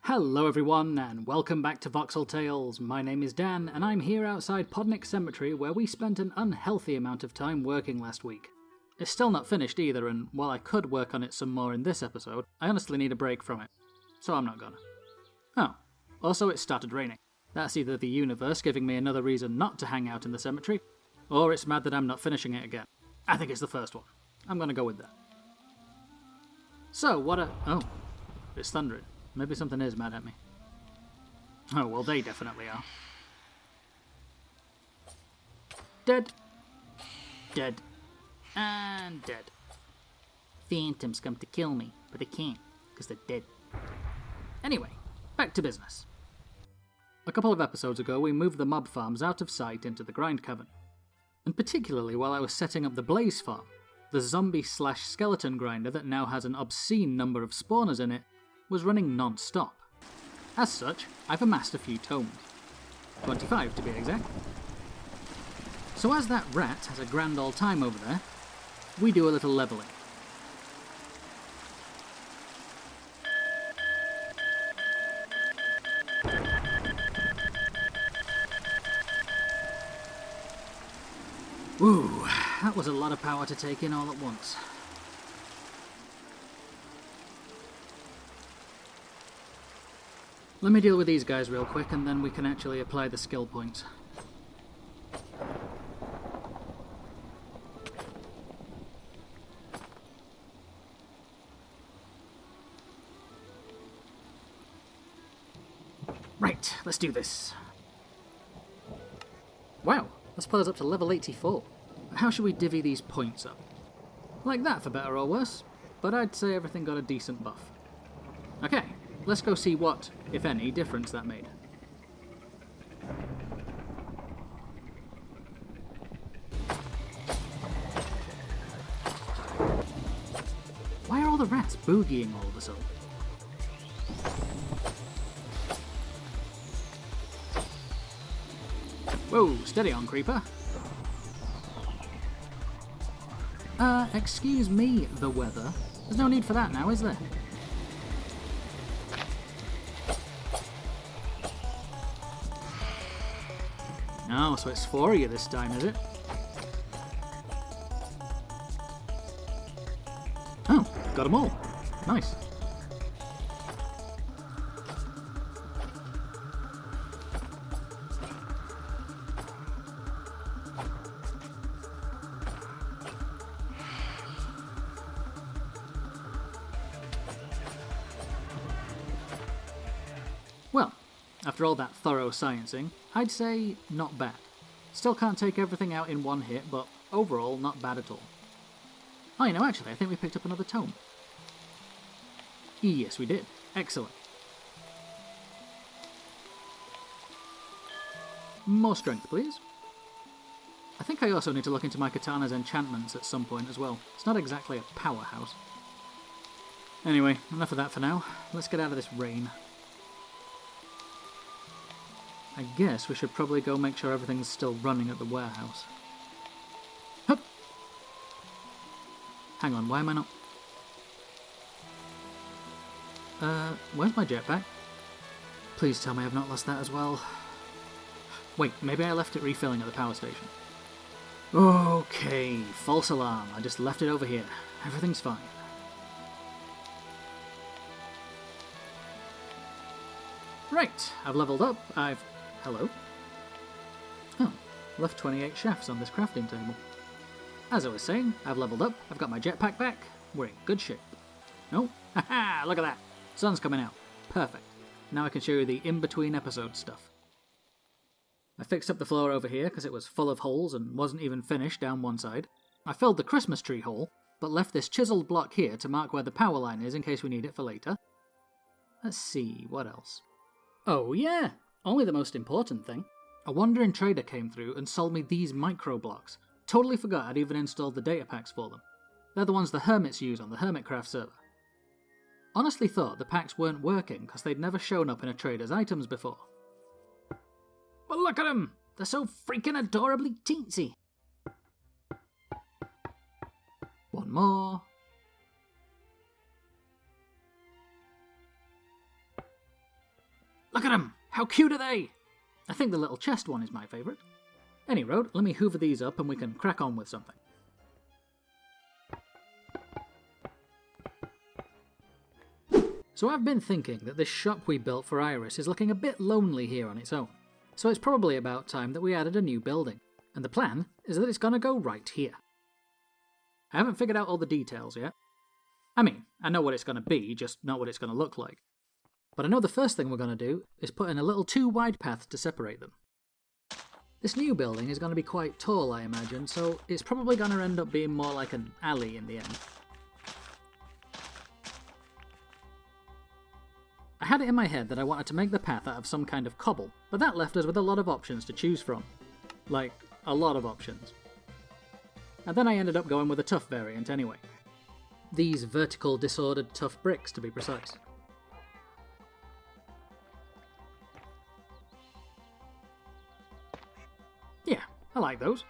Hello everyone, and welcome back to Voxel Tales. My name is Dan, and I'm here outside Podnik Cemetery where we spent an unhealthy amount of time working last week. It's still not finished either, and while I could work on it some more in this episode, I honestly need a break from it. So I'm not gonna. Oh, also it started raining. That's either the universe giving me another reason not to hang out in the cemetery, or it's mad that I'm not finishing it again. I think it's the first one. I'm gonna go with that. So, oh, it's thundering. Maybe something is mad at me. Oh, well, they definitely are. Dead. Dead. And dead. Phantoms come to kill me, but they can't, because they're dead. Anyway, back to business. A couple of episodes ago, we moved the mob farms out of sight into the grind cavern. And particularly while I was setting up the blaze farm, the zombie/skeleton grinder that now has an obscene number of spawners in it was running non-stop. As such, I've amassed a few tomes. 25 to be exact. So as that rat has a grand old time over there, we do a little levelling. Woo, that was a lot of power to take in all at once. Let me deal with these guys real quick and then we can actually apply the skill points. Right, let's do this. Wow, let's put us up to level 84. How should we divvy these points up? Like that for better or worse, but I'd say everything got a decent buff. Okay. Let's go see what, if any, difference that made. Why are all the rats boogieing all of a sudden? Whoa, steady on, creeper. Excuse me, the weather. There's no need for that now, is there? Oh, so it's 4 of you this time, is it? Oh, got them all. Nice. Well, after all that thorough sciencing, I'd say not bad. Still can't take everything out in one hit, but overall not bad at all. Oh, you know, actually, I think we picked up another tome. Yes, we did. Excellent. More strength, please. I think I also need to look into my katana's enchantments at some point as well. It's not exactly a powerhouse. Anyway, enough of that for now. Let's get out of this rain. I guess we should probably go make sure everything's still running at the warehouse. Hup! Hang on, why am I not... where's my jetpack? Please tell me I've not lost that as well. Wait, maybe I left it refilling at the power station. Okay, false alarm. I just left it over here. Everything's fine. Right, I've leveled up. Hello? Oh, left 28 shafts on this crafting table. As I was saying, I've leveled up, I've got my jetpack back, we're in good shape. Oh, haha, look at that! Sun's coming out. Perfect. Now I can show you the in-between episode stuff. I fixed up the floor over here because it was full of holes and wasn't even finished down one side. I filled the Christmas tree hole, but left this chiseled block here to mark where the power line is in case we need it for later. Let's see, what else? Oh yeah! Only the most important thing. A wandering trader came through and sold me these micro blocks. Totally forgot I'd even installed the data packs for them. They're the ones the hermits use on the Hermitcraft server. Honestly thought the packs weren't working because they'd never shown up in a trader's items before. But look at them! They're so freaking adorably teensy! One more. Look at them! How cute are they? I think the little chest one is my favourite. Any road, let me hoover these up and we can crack on with something. So I've been thinking that this shop we built for Iris is looking a bit lonely here on its own. So it's probably about time that we added a new building. And the plan is that it's gonna go right here. I haven't figured out all the details yet. I mean, I know what it's gonna be, just not what it's gonna look like. But I know the first thing we're gonna do is put in a little too wide path to separate them. This new building is gonna be quite tall, I imagine, so it's probably gonna end up being more like an alley in the end. I had it in my head that I wanted to make the path out of some kind of cobble, but that left us with a lot of options to choose from. Like, a lot of options. And then I ended up going with a tough variant anyway. These vertical disordered tough bricks, to be precise. Yeah, I like those.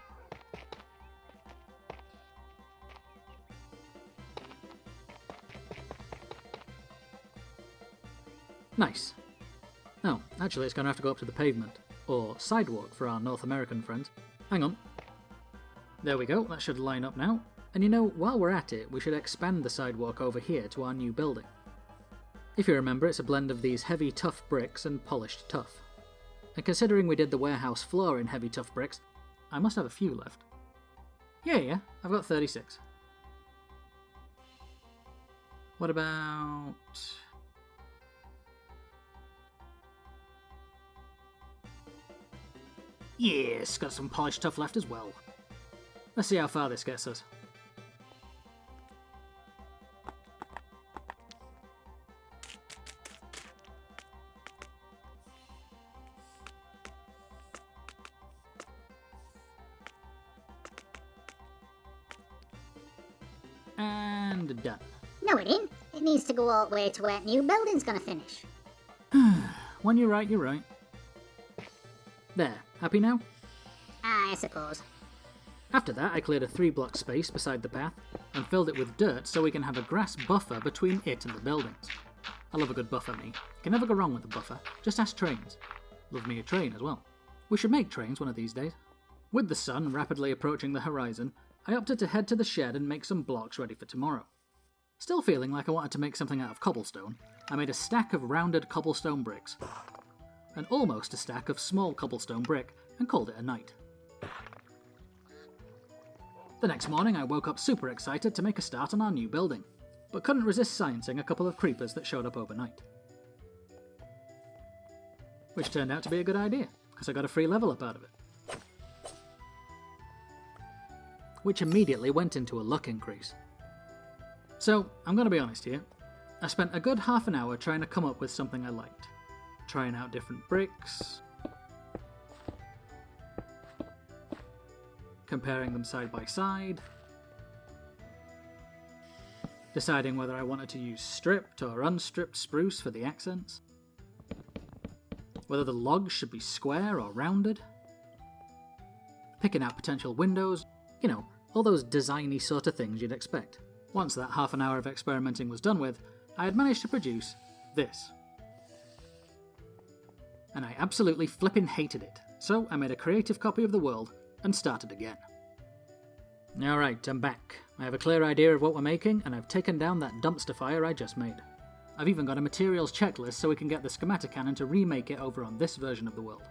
Nice. Oh, actually it's going to have to go up to the pavement. Or sidewalk for our North American friends. Hang on. There we go, that should line up now. And you know, while we're at it, we should expand the sidewalk over here to our new building. If you remember, it's a blend of these heavy tough bricks and polished tuff. And considering we did the warehouse floor in heavy tough bricks, I must have a few left. Yeah, I've got 36. What about... Yes, got some polished tuff left as well. Let's see how far this gets us. And done. No, it ain't. It needs to go all the way to where new building's gonna finish. When you're right, you're right. There, happy now? I suppose. After that, I cleared a 3-block space beside the path and filled it with dirt so we can have a grass buffer between it and the buildings. I love a good buffer, me. Can never go wrong with a buffer. Just ask trains. Love me a train as well. We should make trains one of these days. With the sun rapidly approaching the horizon, I opted to head to the shed and make some blocks ready for tomorrow. Still feeling like I wanted to make something out of cobblestone, I made a stack of rounded cobblestone bricks, and almost a stack of small cobblestone brick, and called it a night. The next morning I woke up super excited to make a start on our new building, but couldn't resist sciencing a couple of creepers that showed up overnight. Which turned out to be a good idea, because I got a free level up out of it. Which immediately went into a luck increase. So, I'm going to be honest here, I spent a good half an hour trying to come up with something I liked. Trying out different bricks, comparing them side by side, deciding whether I wanted to use stripped or unstripped spruce for the accents, whether the logs should be square or rounded, picking out potential windows, you know, all those designy sort of things you'd expect. Once that half an hour of experimenting was done with, I had managed to produce this. And I absolutely flippin' hated it, so I made a creative copy of the world and started again. Alright, I'm back. I have a clear idea of what we're making, and I've taken down that dumpster fire I just made. I've even got a materials checklist so we can get the schematic cannon to remake it over on this version of the world.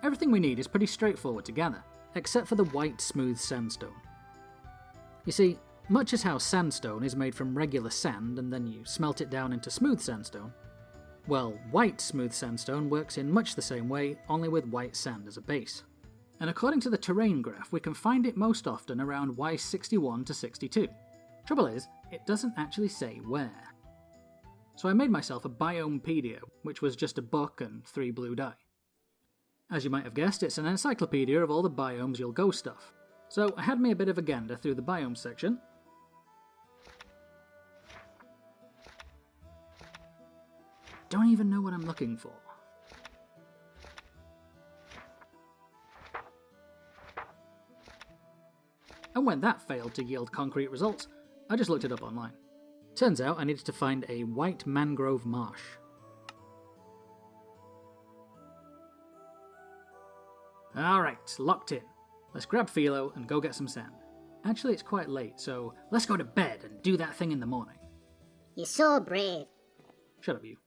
Everything we need is pretty straightforward to gather, except for the white smooth sandstone. You see, much as how sandstone is made from regular sand and then you smelt it down into smooth sandstone, well, white smooth sandstone works in much the same way, only with white sand as a base. And according to the terrain graph, we can find it most often around Y61 to 62. Trouble is, it doesn't actually say where. So I made myself a Biomepedia, which was just a book and 3 blue dye. As you might have guessed, it's an encyclopedia of all the biomes you'll go stuff. So I had me a bit of a gander through the biome section. Don't even know what I'm looking for. And when that failed to yield concrete results, I just looked it up online. Turns out I needed to find a white mangrove marsh. Alright, locked in. Let's grab Philo and go get some sand. Actually, it's quite late, so let's go to bed and do that thing in the morning. You're so brave. Shut up, you.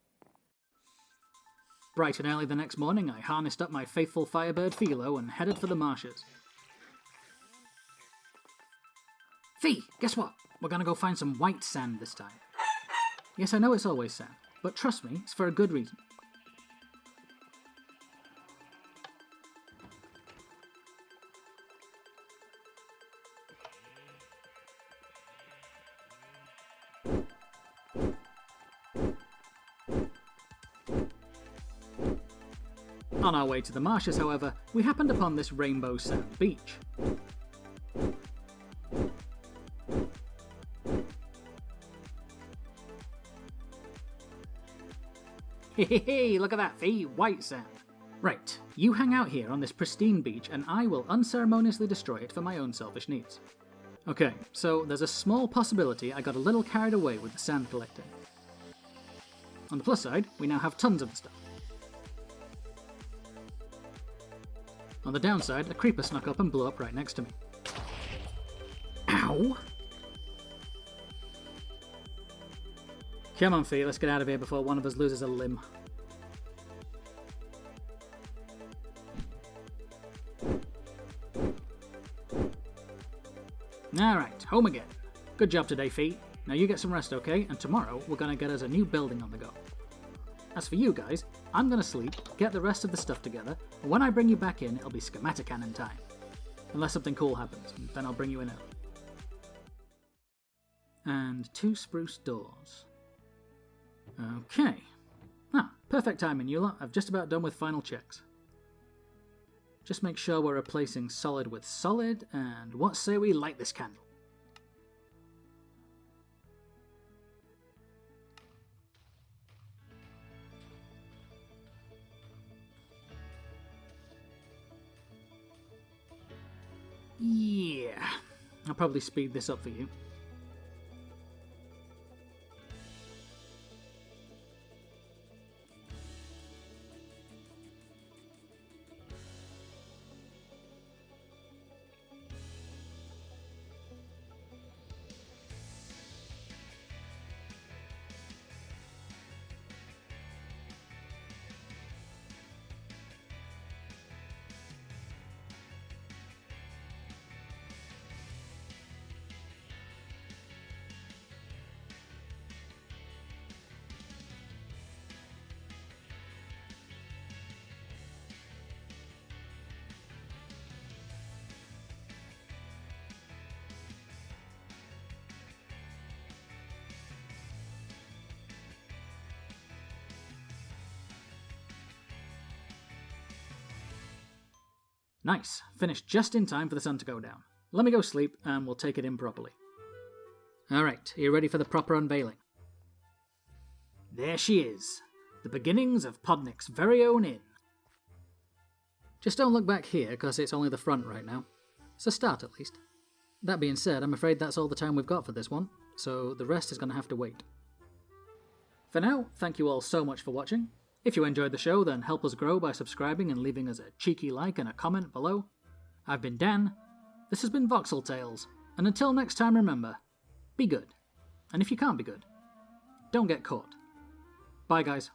Bright and early the next morning, I harnessed up my faithful firebird Philo and headed for the marshes. Fee, guess what? We're gonna go find some white sand this time. Yes, I know it's always sand, but trust me, it's for a good reason. On our way to the marshes, however, we happened upon this rainbow sand beach. Hey, look at that, Fee, white sand. Right, you hang out here on this pristine beach and I will unceremoniously destroy it for my own selfish needs. Okay, so there's a small possibility I got a little carried away with the sand collecting. On the plus side, we now have tons of the stuff. On the downside, a creeper snuck up and blew up right next to me. Ow! Come on, Fee, let's get out of here before one of us loses a limb. Alright, home again. Good job today, Fee. Now you get some rest, okay? And tomorrow, we're gonna get us a new building on the go. As for you guys, I'm gonna sleep, get the rest of the stuff together, and when I bring you back in, it'll be schematic cannon time. Unless something cool happens, then I'll bring you in early. And 2 spruce doors. Okay. Perfect timing, you lot. I've just about done with final checks. Just make sure we're replacing solid with solid, and what say we light this candle? Yeah, I'll probably speed this up for you. Nice. Finished just in time for the sun to go down. Let me go sleep, and we'll take it in properly. Alright, are you ready for the proper unveiling? There she is. The beginnings of Podnik's very own inn. Just don't look back here, because it's only the front right now. It's a start, at least. That being said, I'm afraid that's all the time we've got for this one, so the rest is going to have to wait. For now, thank you all so much for watching. If you enjoyed the show, then help us grow by subscribing and leaving us a cheeky like and a comment below. I've been Dan, this has been Voxel Tales, and until next time remember, be good. And if you can't be good, don't get caught. Bye guys.